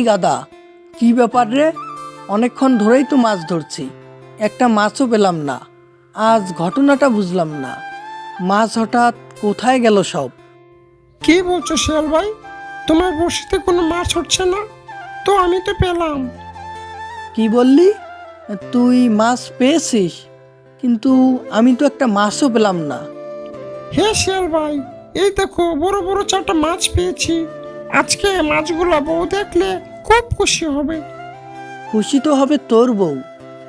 গাদা, কি ব্যাপার রে? অনেকক্ষণ ধরেই তো মাছ ধরছি, একটা মাছও পেলাম না। আজ ঘটনাটা বুঝলাম না, মাছ হঠাৎ কোথায় গেল সব? কি বলছো শিয়াল ভাই? তোমার বড়শিতে কোনো মাছ উঠছে না তো? আমি তো পেলাম। কি বললি? তুই মাছ পেয়েছিস? কিন্তু আমি তো একটা মাছও পেলাম না। হে শিয়াল ভাই, এই দেখো বড় বড় 4টা মাছ পেয়েছি। আজকে মাছগুলো বউ দেখলে খুব খুশি হবে। খুশি তো হবে তোর বউ,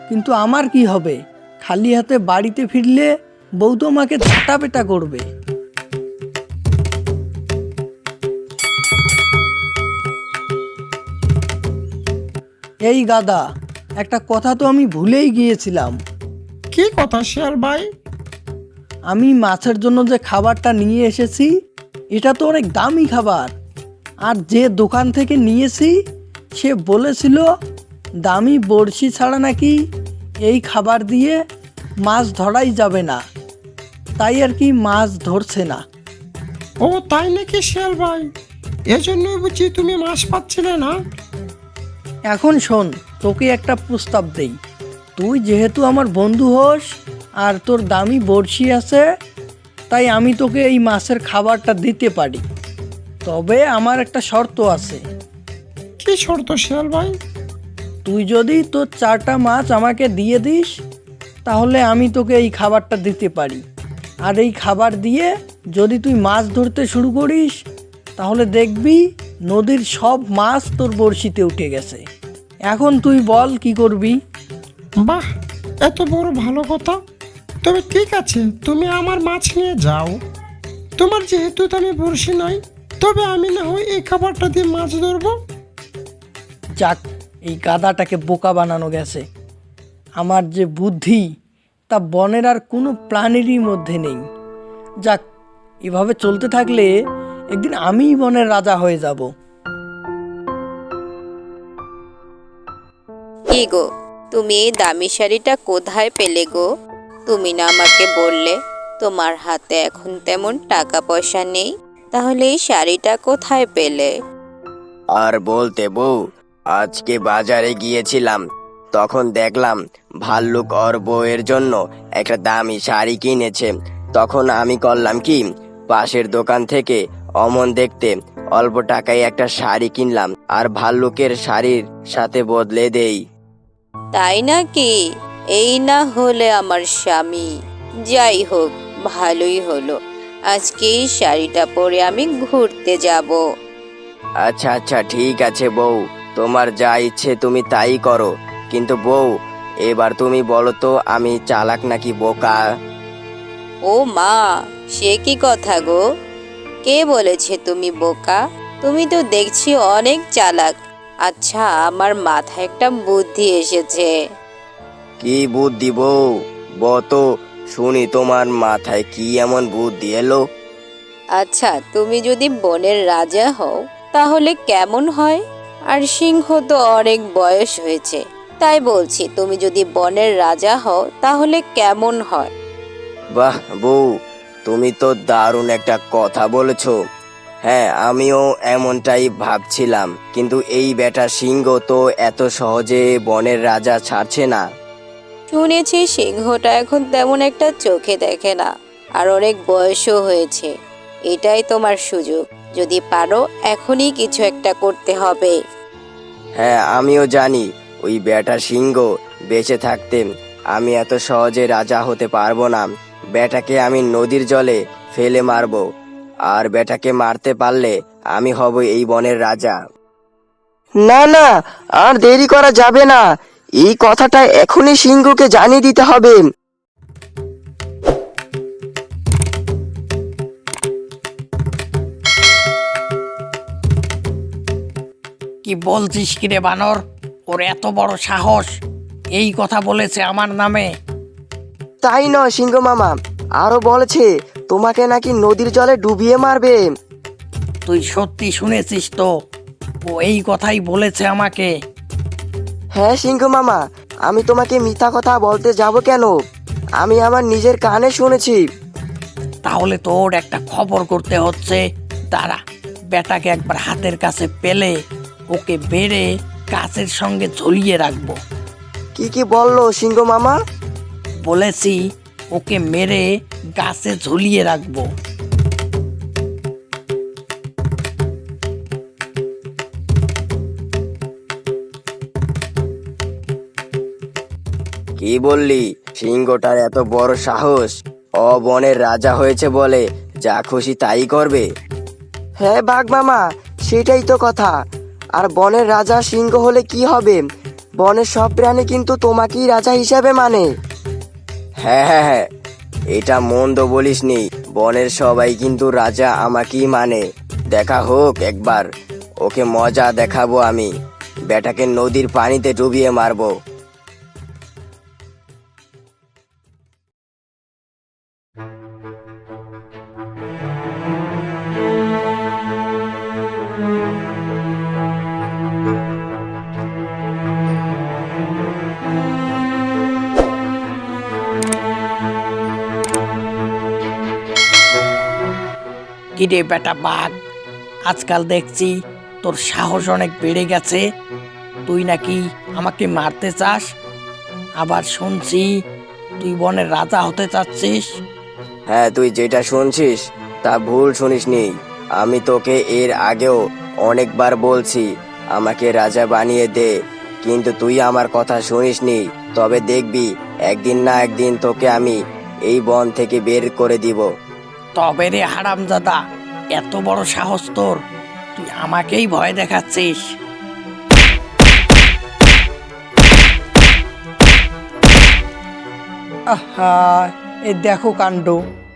কিন্তু আমার কি হবে? খালি হাতে বাড়িতে ফিরলে বউ তো আমাকে ঝাঁটাপেটা করবে। এই গাদা, একটা কথা তো আমি ভুলেই গিয়েছিলাম। কি কথা শিয়াল ভাই? আমি মাছের জন্য যে খাবারটা নিয়ে এসেছি, এটা তো অনেক দামি খাবার। আর যে দোকান থেকে নিয়েছি সে বলেছিল দামি বড়শি ছাড়া নাকি এই খাবার দিয়ে মাছ ধরাই যাবে না, তাই আর কি মাছ ধরছে না। ও তাই নাকি শিয়াল ভাই? এজন্যই বুঝি তুমি মাছ পাচ্ছিলে না। এখন শোন, তোকে একটা প্রস্তাব দেই। তুই যেহেতু আমার বন্ধু হোস আর তোর দামি বড়শি আছে, তাই আমি তোকে এই মাছের খাবারটা দিতে পারি। তবে আমার একটা শর্ত আছে। কি শর্ত শিয়াল ভাই? তুই যদি তোর 4টা মাছ আমাকে দিয়ে দিস, তাহলে আমি তোকে এই খাবারটা দিতে পারি। আর এই খাবার দিয়ে যদি তুই মাছ ধরতে শুরু করিস, তাহলে দেখবি নদীর সব মাছ তোর বড়শিতে উঠে গেছে। এখন তুই বল কি করবি? বাহ, এত বড় ভালো কথা। তবে ঠিক আছে, তুমি আমার মাছ নিয়ে যাও। তোমার যেহেতু আমি বড়শি নাই, তবে আমি না হয় এই খাবারটা দিয়ে মাছ ধরবো। যাক, এই গাধাটাকে বোকা বানানো গেছে। আমার যে বুদ্ধি, তা বনের আর কোনো প্রাণীরই মধ্যে নেই। যাক, এভাবে চলতে থাকলে একদিন আমিই বনের রাজা হয়ে যাব। কি গো, তুমি এই দামি শাড়িটা কোথায় পেলে গো? তুমি না আমাকে বললে তোমার হাতে এখন তেমন টাকা পয়সা নেই, তাহলে এই শাড়িটা কোথায় পেলে? আর বলতে বউ, আজকে বাজারে গিয়েছিলাম, তখন দেখলাম ভাল্লুক ওর বউয়ের জন্য একটা দামি শাড়ি কিনেছে। তখন আমি করলাম কি, পাশের দোকান থেকে অমন দেখতে অল্প টাকায় একটা শাড়ি কিনলাম আর ভাল্লুকের শাড়ির সাথে বদলে দেই। তাই নাকি? এই না হলে আমার স্বামী। যাই হোক, ভালোই হলো, আজকে এই শাড়িটা পরে আমি ঘুরতে যাব। আচ্ছা আচ্ছা, ঠিক আছে বউ, তোমার যা ইচ্ছে তুমি তাই করো। কিন্তু বউ, এবার তুমি বলো তো আমি চালাক নাকি বোকা? ও মা, সে কি কথা গো? কে বলেছে তুমি বোকা? তুমি তো দেখছি অনেক চালাক। আচ্ছা, আমার মাথায় একটা বুদ্ধি এসেছে। কি বুদ্ধি বউ? বতো শুনি, তোমার মাথায় কি এমন বুদ্ধি এলো? আচ্ছা, তুমি যদি বনের রাজা হও তাহলে কেমন হয়? আর সিংহ তো অনেক বয়স হয়েছে, তাই বলছি তুমি যদি বনের রাজা হও তাহলে কেমন হয়? বাহ বউ, তুমি তো দারুণ একটা কথা বলেছো। হ্যাঁ, আমিও এমনটাই ভাবছিলাম, কিন্তু এই বেটা সিংহ তো এত সহজে বনের রাজা ছাড়ছে না। শুনেছি সিংহটা এখন তেমন একটা চোখে দেখে না, আর অনেক বয়সও হয়েছে। এটাই তোমার সুযোগ, যদি পারো এখনই কিছু একটা করতে হবে। হ্যাঁ, আমিও জানি ওই বেটা সিংহ বেঁচে থাকতে আমি এত সহজে রাজা হতে পারবো না। বেটাকে আমি নদীর জলে ফেলে মারবো, আর বেটাকে মারতে পারলে আমি হব এই বনের রাজা। না না, আর দেরি করা যাবে না, এই কথাটা এখনই সিংহকে জানিয়ে দিতে হবে। কি বলছিস কিরে বানর? ওর এত বড় সাহস, এই কথা বলেছে আমার নামে? তাই নয় সিংহ মামা, আরো বলেছে তোমাকে নাকি নদীর জলে ডুবিয়ে মারবে। তুই সত্যি শুনেছিস তো? ও এই কথাই বলেছে আমাকে? হ্যাঁ সিংহ মামা, আমি তোমাকে মিথ্যা কথা বলতে যাব কেন? আমি আমার নিজের কানে শুনেছি। তাহলে তোর একটা খবর করতে হচ্ছে। দাঁড়া, বেটাকে একবার হাতের কাছে পেলে ওকে বেড়ে গাছের সঙ্গে ঝুলিয়ে রাখবো। কি কি বললো সিংহ মামা? বলেছি ওকে মেরে গাছে ঝুলিয়ে রাখবো। কি বললি? সিংহটার এত বড় সাহস! ও বনের রাজা হয়েছে বলে যা খুশি তাই করবে? হ্যাঁ বাঘ মামা, সেটাই তো কথা। আর বনের রাজা সিংহ হলে কি হবে? বনের সব প্রাণী কিন্তু তোমাকেই রাজা হিসাবে মানে। হ্যাঁ হ্যাঁ হ্যাঁ, এটা মন্দ বলিসনি। বনের সবাই কিন্তু রাজা আমাকেই মানে। দেখা হোক একবার, ওকে মজা দেখাবো আমি। বেটাকে নদীর পানিতে ডুবিয়ে মারবো। কিরে বেটা বাঘ, আজকাল দেখছি তোর সাহস অনেক বেড়ে গেছে। তুই নাকি আমাকে মারতে চাস, আবার শুনছি তুই বনের রাজা হতে চাচ্ছিস। হ্যাঁ, তুই যেটা শুনছিস তা ভুল শুনিসনি। আমি তোকে এর আগেও অনেকবার বলছি আমাকে রাজা বানিয়ে দে, কিন্তু তুই আমার কথা শুনিসনি। তবে দেখবি একদিন না একদিন তোকে আমি এই বন থেকে বের করে দিব। তবে রে হারামজাদা, এত বড় সাহস তোর, তুই আমাকেই ভয় দেখাচ্ছিস। আহা, এই দেখো কাণ্ড।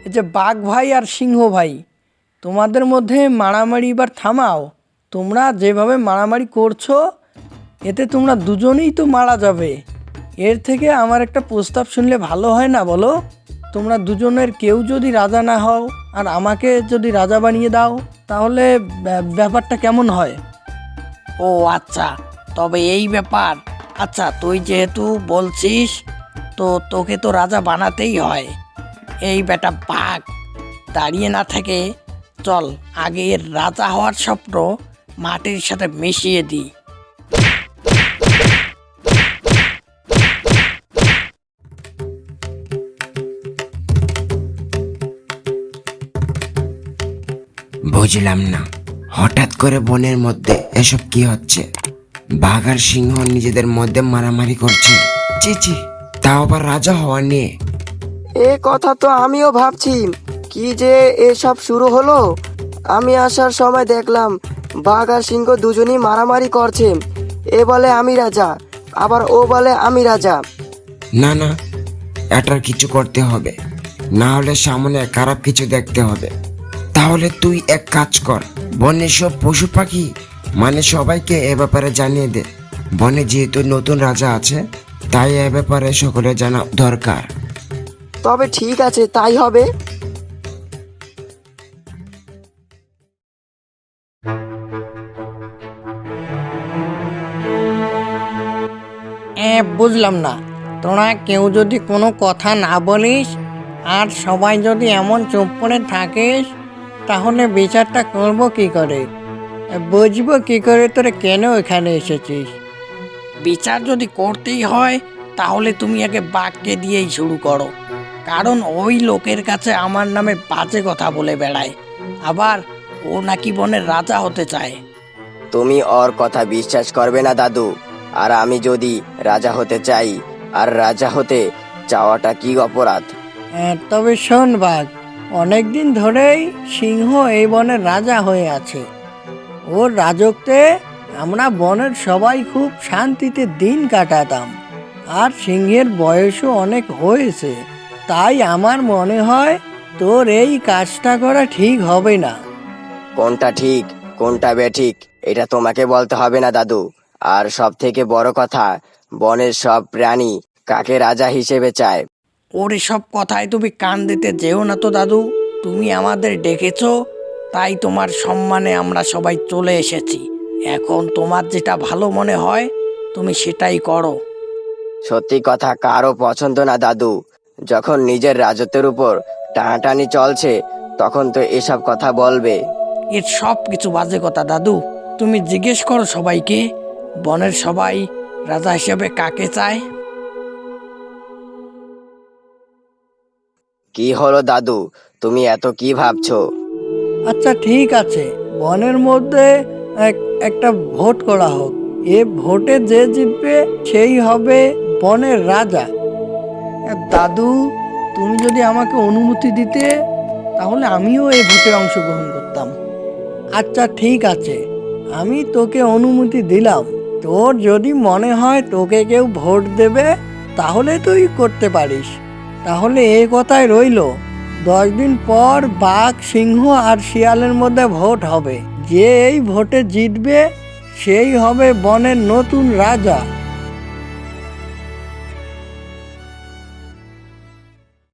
এই যে বাঘ ভাই আর সিংহ ভাই, তোমাদের মধ্যে মারামারি এবার থামাও। তোমরা যেভাবে মারামারি করছো, এতে তোমরা দুজনেই তো মারা যাবে। এর থেকে আমার একটা প্রস্তাব শুনলে ভালো হয় না বলো? তোমরা দুজনের কেউ যদি রাজা না হও আর আমাকে যদি রাজা বানিয়ে দাও, তাহলে ব্যাপারটা কেমন হয়? ও আচ্ছা, তবে এই ব্যাপার। আচ্ছা, তুই যেহেতু বলছিস, তো তোকে তো রাজা বানাতেই হয়। এই বেটা বাঘ, দাঁড়িয়ে না থেকে চল আগে এর রাজা হওয়ার স্বপ্ন মাটির সাথে মিশিয়ে দিই। বুঝলাম না, হঠাৎ করে বনের মধ্যে এসব কি হচ্ছে? বাঘ আর সিংহ নিজেদের মধ্যে মারামারি করছে। চিচি, তাও আবার রাজা হওয়া নিয়ে। এ কথা তো আমিও ভাবছি, কি যে এসব শুরু হলো। আমি আসার সময় দেখলাম বাঘ আর সিংহ দুজনই মারামারি করছে। এ বলে আমি রাজা, আবার ও বলে আমি রাজা। না না, এটার কিছু করতে হবে, না হলে সামনে খারাপ কিছু দেখতে হবে। তাহলে তুই এক কাজ কর, বনের সব পশু পাখি মানে সবাইকে এ ব্যাপারে জানিয়ে দে। বনে যেহেতু নতুন রাজা আছে, তাই এ ব্যাপারে সকলে জানা দরকার। তবে ঠিক আছে, তাই হবে। বুঝলাম না, তোরা কেউ যদি কোনো কথা না বলিস আর সবাই যদি এমন চুপ করে থাকিস, তাহলে বিচারটা করবো কি করে? বুঝবো কি করে তোরা কেন এখানে এসেছিস? বিচার যদি করতেই হয়, তাহলে তুমি আগে বাঘকে দিয়েই শুরু করো। কারণ ওই লোকের কাছে আমার নামে বাজে কথা বলে বেড়ায়, আবার ও নাকি বনের রাজা হতে চায়। তুমি ওর কথা বিশ্বাস করবে না দাদু। আর আমি যদি রাজা হতে চাই, আর রাজা হতে চাওয়াটা কি অপরাধ? তবে শোন বাঘ, অনেকদিন ধরেই সিংহ এই বনের রাজা হয়ে আছে। ওর রাজত্বে আমরা বনের সবাই খুব শান্তিতে দিন কাটাতাম। আর সিংহের বয়সও অনেক হয়েছে, তাই আমার মনে হয় তোর এই কাজটা করা ঠিক হবে না। কোনটা ঠিক কোনটা বেঠিক এটা তোমাকে বলতে হবে না দাদু। আর সব থেকে বড় কথা, বনের সব প্রাণী কাকে রাজা হিসেবে চায়। ওর এসব কথায় তুমি কান দিতে যেও না তো দাদু। তুমি আমাদের ডেকেছো, তাই তোমার সম্মানে আমরা সবাই চলে এসেছি। এখন তোমার যেটা ভালো মনে হয় তুমি সেটাই করো। সত্যি কথা কারো পছন্দ না দাদু। যখন নিজের রাজত্বের উপর টানাটানি চলছে, তখন তো এসব কথা বলবে। এর সব কিছু বাজে কথা দাদু। তুমি জিজ্ঞেস করো সবাইকে, বনের সবাই রাজা হিসেবে কাকে চায়। কি হলো দাদু, তুমি এত কি ভাবছো? আচ্ছা ঠিক আছে, বনের মধ্যে একটা ভোট করা হোক। এ ভোটে যে জিতবে সেই হবে বনের রাজা। দাদু, তুমি যদি আমাকে অনুমতি দিতে তাহলে আমিও এই ভোটে অংশগ্রহণ করতাম। আচ্ছা ঠিক আছে, আমি তোকে অনুমতি দিলাম। তোর যদি মনে হয় তোকে কেউ ভোট দেবে তাহলে তুই করতে পারিস। তাহলে এই কথাই রইলো, 10 দিন পর বাঘ, সিংহ আর শিয়ালের মধ্যে ভোট হবে। যে এই ভোটে জিতবে সেই হবে বনের নতুন রাজা।